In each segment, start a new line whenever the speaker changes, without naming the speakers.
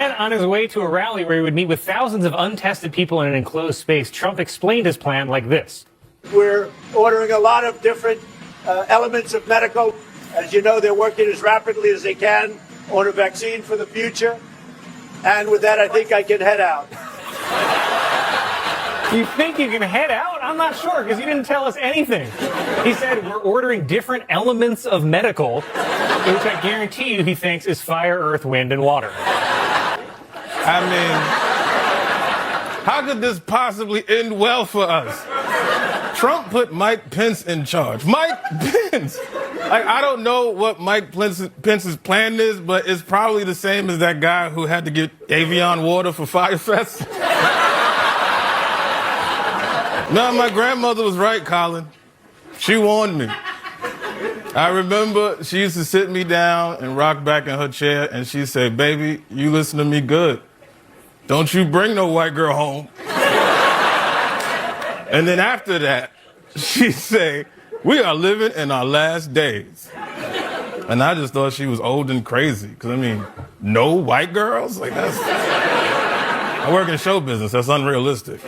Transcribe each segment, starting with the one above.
And on his way to a rally where he would meet with thousands of untested people in an enclosed space, Trump explained his plan like this.
We're ordering a lot of different elements of medical. As you know, they're working as rapidly as they can on a vaccine for the future. And with that, I think I can head out.
You think you can head out? I'm not sure, because you didn't tell us anything. He said we're ordering different elements of medical, which I guarantee you he thinks is fire, earth, wind, and water.
I mean, how could this possibly end well for us? Trump put Mike Pence in charge. Mike Pence! Like, I don't know what Mike Pence's plan is, but it's probably the same as that guy who had to get Avion water for Fire Fest. No, my grandmother was right, Colin. She warned me. I remember she used to sit me down and rock back in her chair, and she'd say, "Baby, you listen to me good. Don't you bring no white girl home." And then after that, she'd say, "We are living in our last days." And I just thought she was old and crazy. Because, I mean, no white girls? Like, that's... I work in show business. That's unrealistic.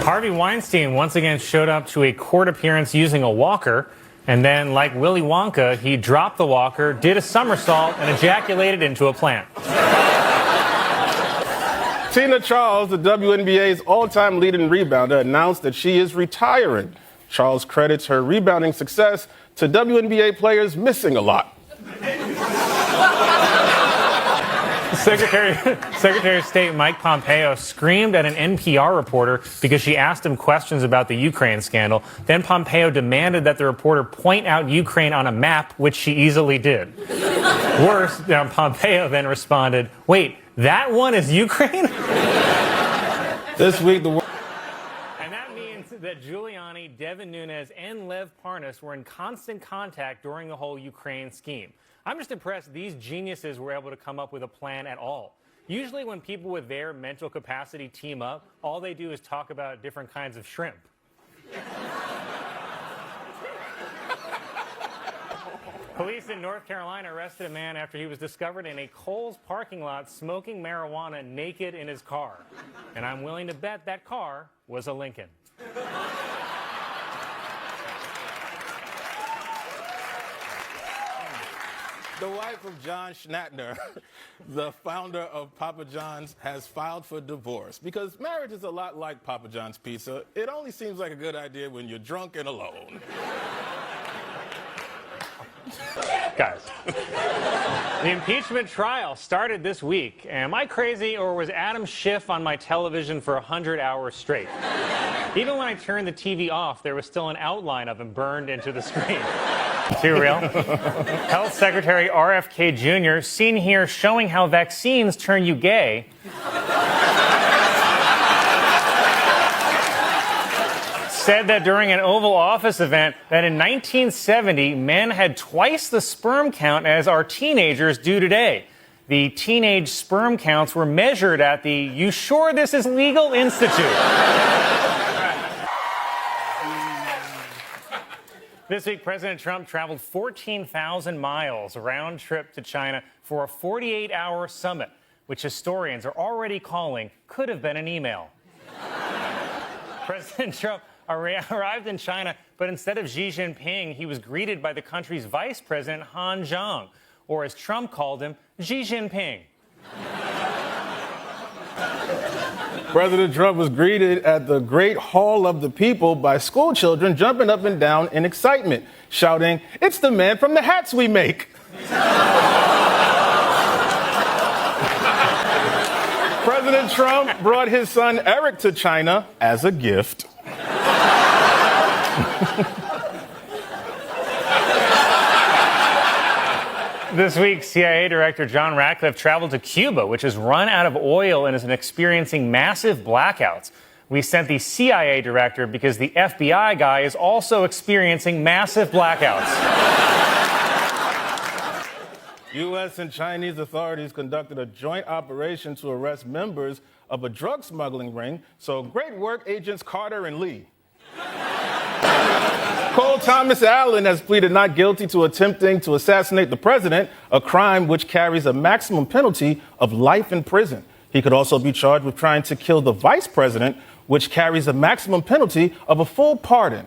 Harvey Weinstein once again showed up to a court appearance using a walker. And then, like Willy Wonka, he dropped the walker, did a somersault, and ejaculated into a plant.
Tina Charles, the WNBA's all-time leading rebounder, announced that she is retiring. Charles credits her rebounding success to WNBA players missing a lot.
Secretary of State Mike Pompeo screamed at an NPR reporter because she asked him questions about the Ukraine scandal. Then Pompeo demanded that the reporter point out Ukraine on a map, which she easily did. Worse, Pompeo then responded, "Wait, that one is Ukraine?"
This week,
And that means that Giuliani, Devin Nunes, and Lev Parnas were in constant contact during the whole Ukraine scheme. I'm just impressed these geniuses were able to come up with a plan at all. Usually when people with their mental capacity team up, all they do is talk about different kinds of shrimp. Police in North Carolina arrested a man after he was discovered in a Kohl's parking lot smoking marijuana naked in his car. And I'm willing to bet that car was a Lincoln.
The wife of John Schnattner, the founder of Papa John's, has filed for divorce because marriage is a lot like Papa John's pizza. It only seems like a good idea when you're drunk and alone.
Guys, the impeachment trial started this week. Am I crazy, or was Adam Schiff on my television for 100 hours straight? Even when I turned the TV off, there was still an outline of him burned into the screen. Too real? Health Secretary RFK Jr., seen here showing how vaccines turn you gay, said that during an Oval Office event that in 1970, men had twice the sperm count as our teenagers do today. The teenage sperm counts were measured at the "You Sure This Is Legal?" Institute. This week, President Trump traveled 14,000 miles round trip to China for a 48-hour summit, which historians are already calling could have been an email. President Trump arrived in China, but instead of Xi Jinping, he was greeted by the country's vice president, Han Zhang, or as Trump called him, Xi Jinping.
President Trump was greeted at the Great Hall of the People by school children jumping up and down in excitement, shouting, "It's the man from the hats we make." President Trump brought his son Eric to China as a gift.
This week, CIA Director John Ratcliffe traveled to Cuba, which has run out of oil and is experiencing massive blackouts. We sent the CIA director because the FBI guy is also experiencing massive blackouts.
U.S. and Chinese authorities conducted a joint operation to arrest members of a drug smuggling ring. So great work, Agents Carter and Lee. Cole Thomas Allen has pleaded not guilty to attempting to assassinate the president, a crime which carries a maximum penalty of life in prison. He could also be charged with trying to kill the vice president, which carries a maximum penalty of a full pardon.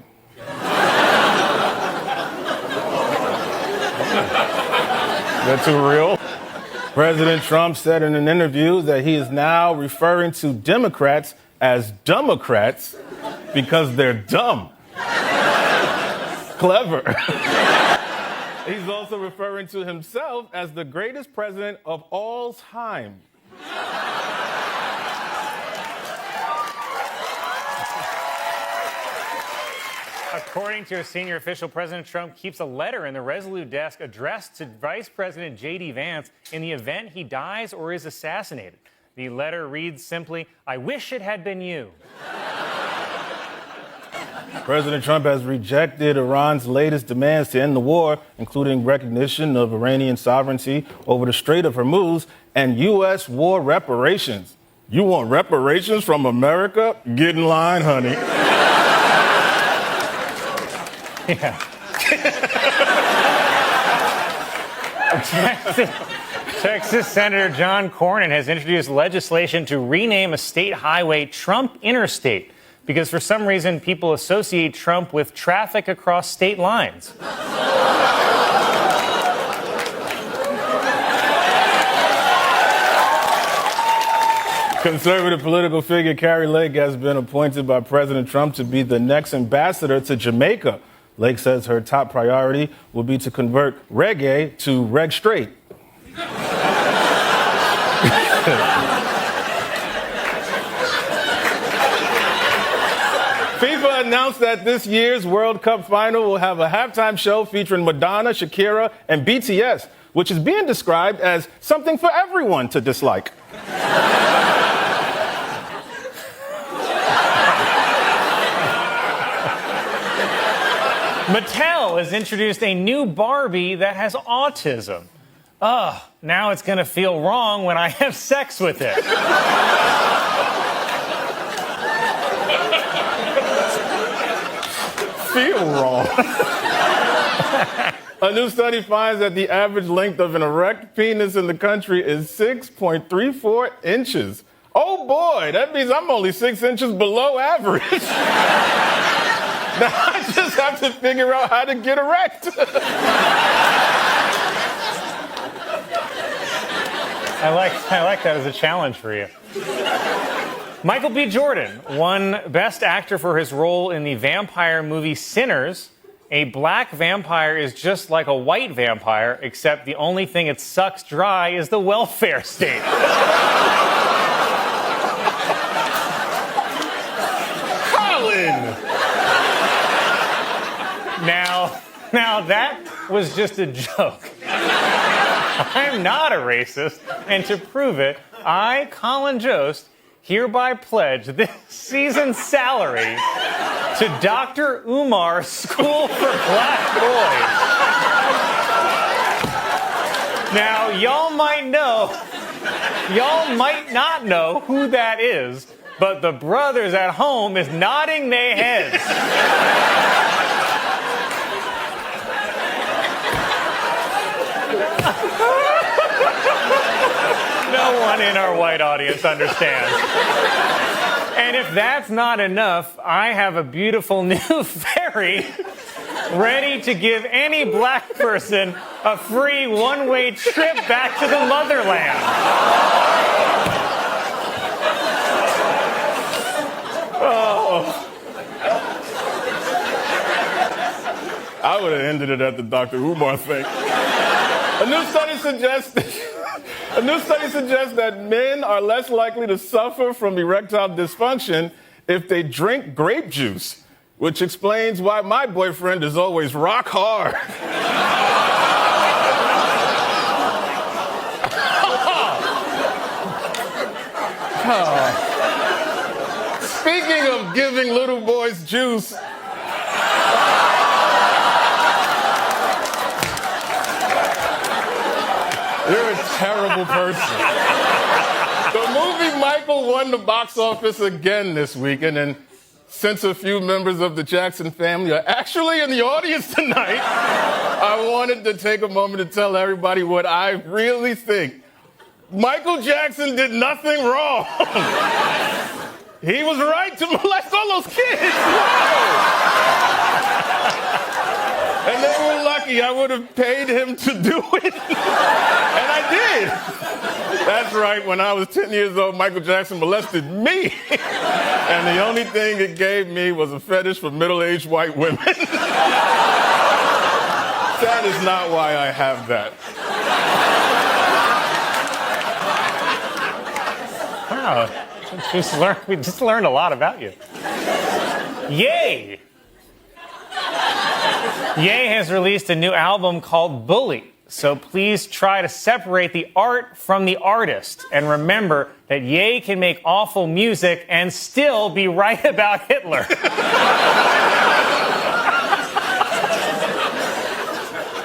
That too real? President Trump said in an interview that he is now referring to Democrats as Democrats because they're dumb. Clever. He's also referring to himself as the greatest president of all time.
According to a senior official, President Trump keeps a letter in the Resolute Desk addressed to Vice President JD Vance in the event he dies or is assassinated. The letter reads simply, "I wish it had been you."
President Trump has rejected Iran's latest demands to end the war, including recognition of Iranian sovereignty over the Strait of Hormuz and U.S. war reparations. You want reparations from America? Get in line, honey.
Yeah. Texas Senator John Cornyn has introduced legislation to rename a state highway Trump Interstate because for some reason people associate Trump with traffic across state lines.
Conservative political figure Carrie Lake has been appointed by President Trump to be the next ambassador to Jamaica. Lake says her top priority will be to convert reggae to reg straight. FIFA announced that this year's World Cup final will have a halftime show featuring Madonna, Shakira, and BTS, which is being described as something for everyone to dislike.
Mattel has introduced a new Barbie that has autism. Now it's going to feel wrong when I have sex with it.
Feel wrong. A new study finds that the average length of an erect penis in the country is 6.34 inches. Oh boy, that means I'm only 6 inches below average. Now I just have to figure out how to get erect.
I like that as a challenge for you. Michael B. Jordan won Best Actor for his role in the vampire movie Sinners. A black vampire is just like a white vampire, except the only thing it sucks dry is the welfare state.
Colin!
Now that was just a joke. I'm not a racist, and to prove it, I, Colin Jost, hereby pledge this season's salary to Dr. Umar's School for Black Boys. Now, y'all might not know who that is, but the brothers at home is nodding their heads. No one in our white audience understands. And if that's not enough, I have a beautiful new ferry ready to give any black person a free one-way trip back to the motherland.
Oh. I would have ended it at the Dr. Umar thing. A new study suggests that men are less likely to suffer from erectile dysfunction if they drink grape juice, which explains why my boyfriend is always rock hard. Speaking of giving little boys juice, you're a terrible person. The movie Michael won the box office again this weekend, and since a few members of the Jackson family are actually in the audience tonight, I wanted to take a moment to tell everybody what I really think. Michael Jackson did nothing wrong. He was right to molest all those kids. And they were lucky. I would have paid him to do it. And I did. That's right. When I was 10 years old, Michael Jackson molested me. And the only thing it gave me was a fetish for middle-aged white women. That is not why I have that.
Wow. We just learned a lot about you. Ye! Ye has released a new album called Bully. So please try to separate the art from the artist. And remember that Ye can make awful music and still be right about Hitler.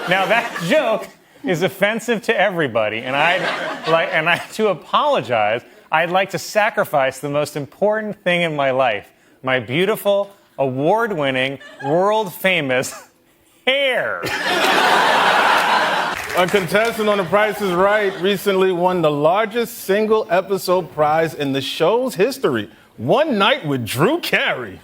Now that joke is offensive to everybody. And to apologize, I'd like to sacrifice the most important thing in my life. My beautiful, award-winning, world-famous hair.
A contestant on The Price is Right recently won the largest single episode prize in the show's history. One Night with Drew Carey.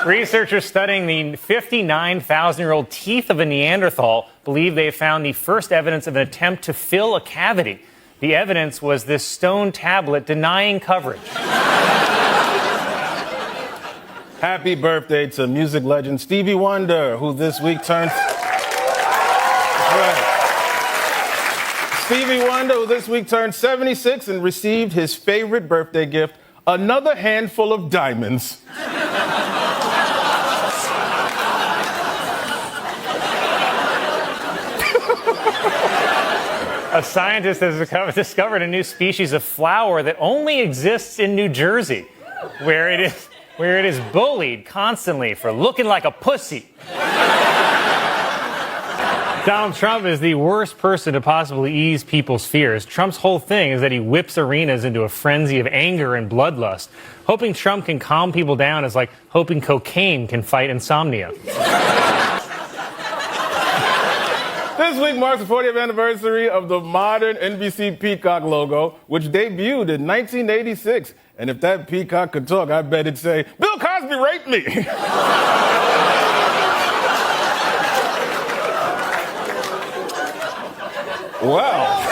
Researchers studying the 59,000-year-old teeth of a Neanderthal believe they found the first evidence of an attempt to fill a cavity. The evidence was this stone tablet denying coverage.
Happy birthday to music legend Stevie Wonder, who this week turned... Stevie Wonder, who this week turned 76 and received his favorite birthday gift, another handful of diamonds.
A scientist has discovered a new species of flower that only exists in New Jersey, where it is bullied constantly for looking like a pussy. Donald Trump is the worst person to possibly ease people's fears. Trump's whole thing is that he whips arenas into a frenzy of anger and bloodlust. Hoping Trump can calm people down is like hoping cocaine can fight insomnia.
This week marks the 40th anniversary of the modern NBC Peacock logo, which debuted in 1986. And if that peacock could talk, I bet it'd say, Bill Cosby raped me. Well,